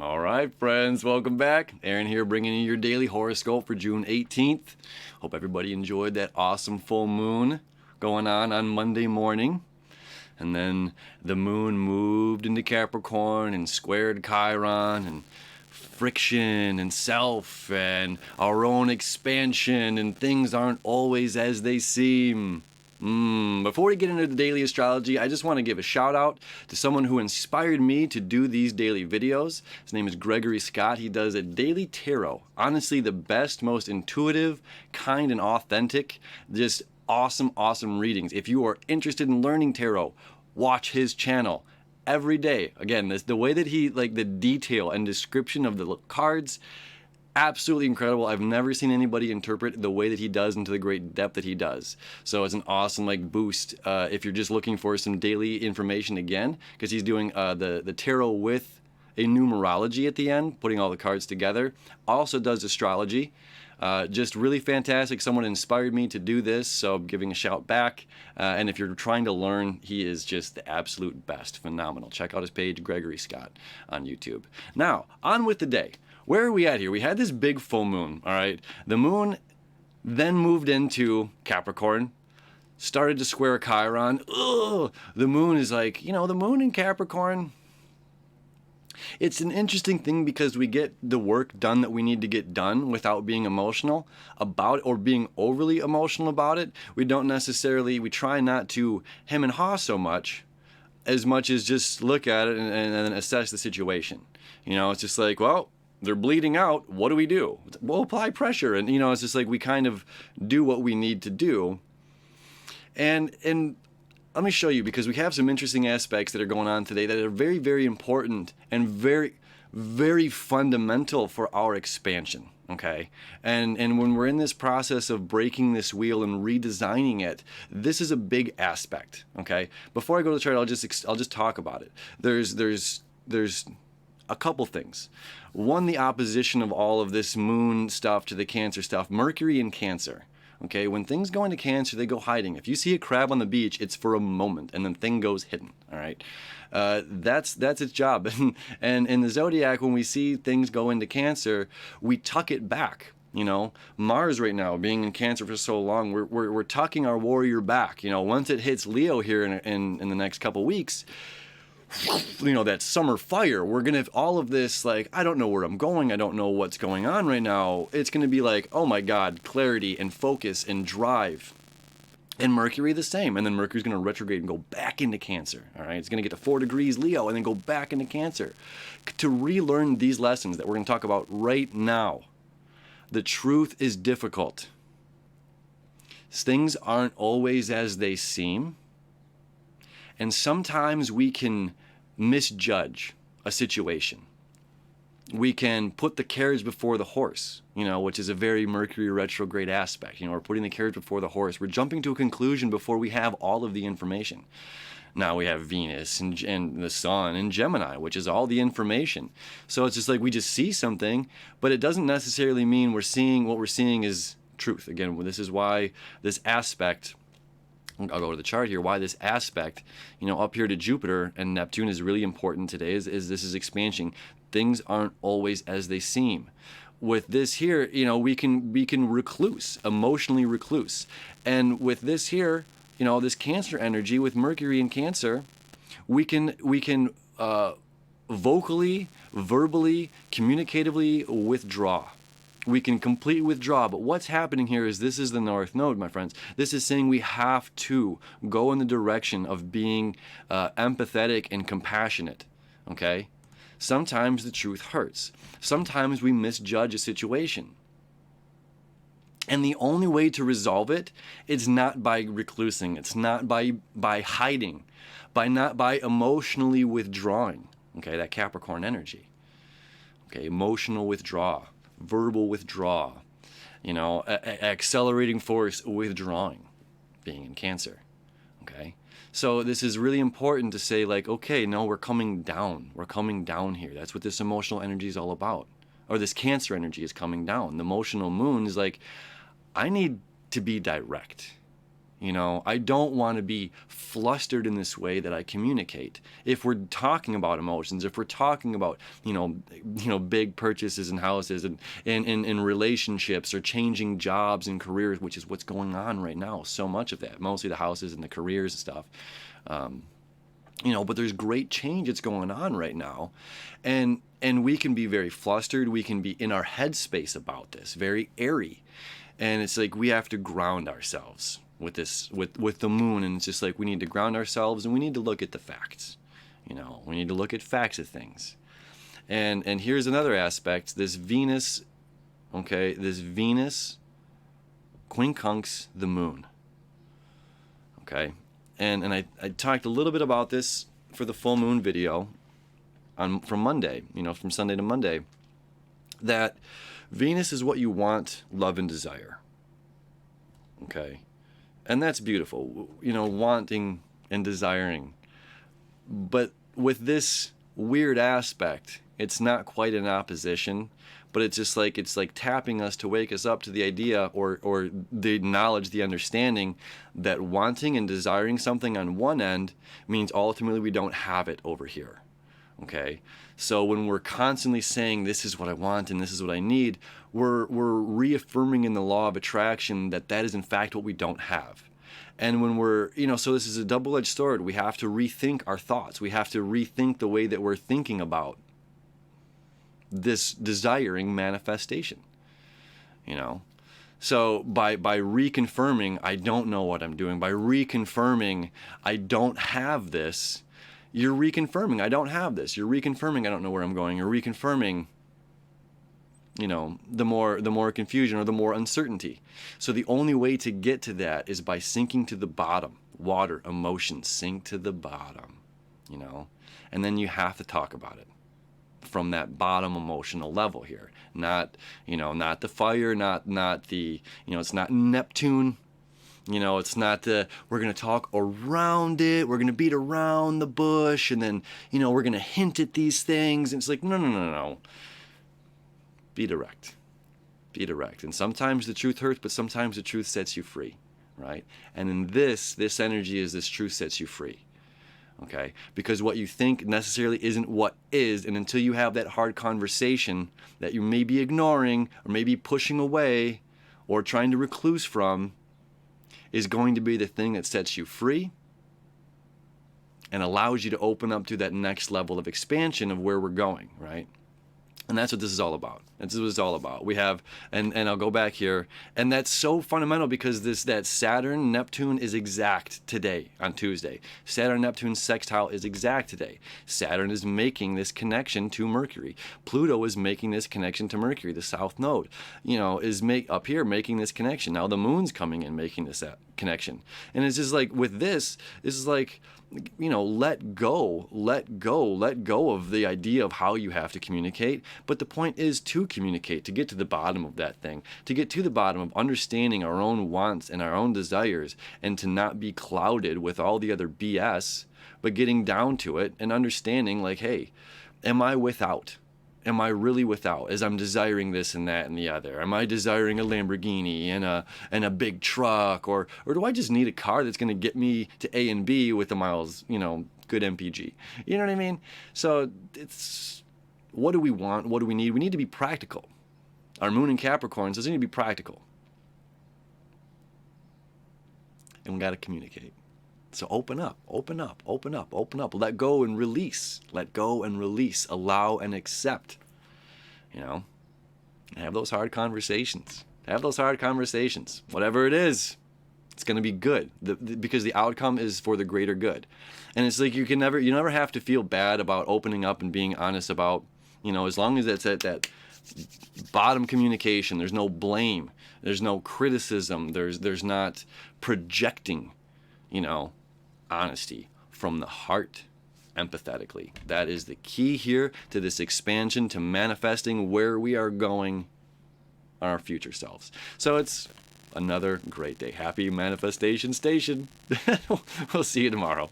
All right, friends, welcome back. Aaron here bringing you your daily horoscope for June 18th. Hope everybody enjoyed that awesome full moon going on Monday morning. And then the moon moved into Capricorn and squared Chiron and friction and self and our own expansion, and things aren't always as they seem. Before we get into the daily astrology, I just want to give a shout out to someone who inspired me to do these daily videos. His name is Gregory Scott. He does a daily tarot. Honestly, the best, most intuitive, kind, and authentic. Just awesome readings. If you are interested in learning tarot, watch his channel every day. Again, the way that he, like the detail and description of the cards, absolutely incredible. I've never seen anybody interpret the way that he does into the great depth that he does. So it's an awesome boost if you're just looking for some daily information again, because he's doing the tarot with a numerology at the end, putting all the cards together. Also does astrology. Just really fantastic. Someone inspired me to do this, so I'm giving a shout back. And if you're trying to learn, he is just the absolute best. Phenomenal. Check out his page, Gregory Scott, on YouTube. Now, on with the day. Where are we at here? We had this big full moon, all right? The moon then moved into Capricorn, started to square Chiron. Ugh! The moon is like, the moon in Capricorn, it's an interesting thing because we get the work done that we need to get done without being emotional about it or being overly emotional about it. We try not to hem and haw so much as just look at it and then assess the situation. It's just like, well, they're bleeding out. What do we do? We'll apply pressure. And, it's just like we kind of do what we need to do. And let me show you, because we have some interesting aspects that are going on today that are very, very important and very, very fundamental for our expansion. Okay. And when we're in this process of breaking this wheel and redesigning it, this is a big aspect. Okay. Before I go to the chart, I'll just talk about it. There's a couple things. One, the opposition of all of this moon stuff to the Cancer stuff. Mercury in Cancer. Okay, when things go into Cancer, they go hiding. If you see a crab on the beach, it's for a moment, and then thing goes hidden. All right, that's its job. And in the zodiac, when we see things go into Cancer, we tuck it back. Mars right now, being in Cancer for so long, we're tucking our warrior back. Once it hits Leo here in the next couple weeks, that summer fire, we're gonna have all of this, I don't know where I'm going, I don't know what's going on right now. It's gonna be like, oh my God, clarity and focus and drive. And Mercury the same. And then Mercury's gonna retrograde and go back into Cancer. All right, it's gonna get to 4 degrees Leo and then go back into Cancer to relearn these lessons that we're gonna talk about right now. The truth is difficult. Things aren't always as they seem. And sometimes we can misjudge a situation. We can put the carriage before the horse, which is a very Mercury retrograde aspect. We're putting the carriage before the horse. We're jumping to a conclusion before we have all of the information. Now we have Venus and the Sun and Gemini, which is all the information. So it's just like we just see something, but it doesn't necessarily mean what we're seeing is truth. Again, this is why this aspect, I'll go to the chart here, why this aspect, up here to Jupiter and Neptune is really important today is this is expansion. Things aren't always as they seem. With this here, we can recluse, emotionally recluse. And with this here, this Cancer energy with Mercury in Cancer, we can vocally, verbally, communicatively withdraw. We can completely withdraw, but what's happening here is this is the North Node, my friends. This is saying we have to go in the direction of being empathetic and compassionate, okay? Sometimes the truth hurts. Sometimes we misjudge a situation. And the only way to resolve it is not by reclusing. It's not by hiding, by emotionally withdrawing, okay, that Capricorn energy. Okay, emotional withdrawal. Verbal withdrawal, accelerating force withdrawing, being in Cancer. Okay, so this is really important to say, okay, no, we're coming down here. That's what this emotional energy is all about, or this Cancer energy is coming down. The emotional moon is like, I need to be direct. You know, I don't want to be flustered in this way that I communicate. If we're talking about emotions, if we're talking about, big purchases and houses and in relationships or changing jobs and careers, which is what's going on right now, so much of that, mostly the houses and the careers and stuff. But there's great change that's going on right now. And we can be very flustered. We can be in our headspace about this, very airy. And it's like we have to ground ourselves with this, with the moon. And it's just like we need to ground ourselves and we need to look at the facts. We need to look at facts of things. And here's another aspect. This Venus quincunx the moon. Okay. And I talked a little bit about this for the full moon video from Monday, from Sunday to Monday, that Venus is what you want, love, and desire. Okay? And that's beautiful, wanting and desiring. But with this weird aspect, it's not quite in opposition, but it's like tapping us to wake us up to the idea or the knowledge, the understanding that wanting and desiring something on one end means ultimately we don't have it over here. Okay? So when we're constantly saying this is what I want and this is what I need, we're reaffirming in the law of attraction that is in fact what we don't have. And when we're, so this is a double-edged sword. We have to rethink our thoughts. We have to rethink the way that we're thinking about this desiring manifestation, So by reconfirming, I don't know what I'm doing, by reconfirming, I don't have this, you're reconfirming, I don't have this. You're reconfirming, I don't know where I'm going. You're reconfirming, the more confusion or the more uncertainty. So the only way to get to that is by sinking to the bottom. Water, emotions, sink to the bottom, and then you have to talk about it from that bottom emotional level here. Not the fire, not the, it's not Neptune. It's not we're going to talk around it. We're going to beat around the bush and then, we're going to hint at these things. And it's like, no. Be direct. Be direct. And sometimes the truth hurts, but sometimes the truth sets you free, right? And in this energy is this truth sets you free. Okay? Because what you think necessarily isn't what is, and until you have that hard conversation that you may be ignoring or maybe pushing away or trying to recluse from, is going to be the thing that sets you free and allows you to open up to that next level of expansion of where we're going, right? And that's what this is all about. This is what it's all about. We have, and I'll go back here, and that's so fundamental because that Saturn Neptune is exact today on Tuesday. Saturn Neptune sextile is exact today. Saturn is making this connection to Mercury. Pluto is making this connection to Mercury. The South Node, is up here making this connection. Now the Moon's coming in making this connection, and it's just like with this is like, let go of the idea of how you have to communicate. But the point is to communicate, to get to the bottom of that thing, to get to the bottom of understanding our own wants and our own desires, and to not be clouded with all the other BS, but getting down to it and understanding like, hey, am I without? Am I really without as I'm desiring this and that and the other? Am I desiring a Lamborghini and a big truck, or do I just need a car that's going to get me to A and B with the miles, good MPG? You know what I mean? So it's, what do we want? What do we need? We need to be practical. Our moon in Capricorn says we need to be practical. And we got to communicate. So open up. Let go and release. Allow and accept. And have those hard conversations. Whatever it is, it's going to be good because the outcome is for the greater good. And it's like you never have to feel bad about opening up and being honest about, as long as it's at that bottom communication, there's no blame, there's no criticism, there's not projecting, honesty from the heart, empathetically. That is the key here to this expansion, to manifesting where we are going on our future selves. So it's another great day. Happy manifestation station. We'll see you tomorrow.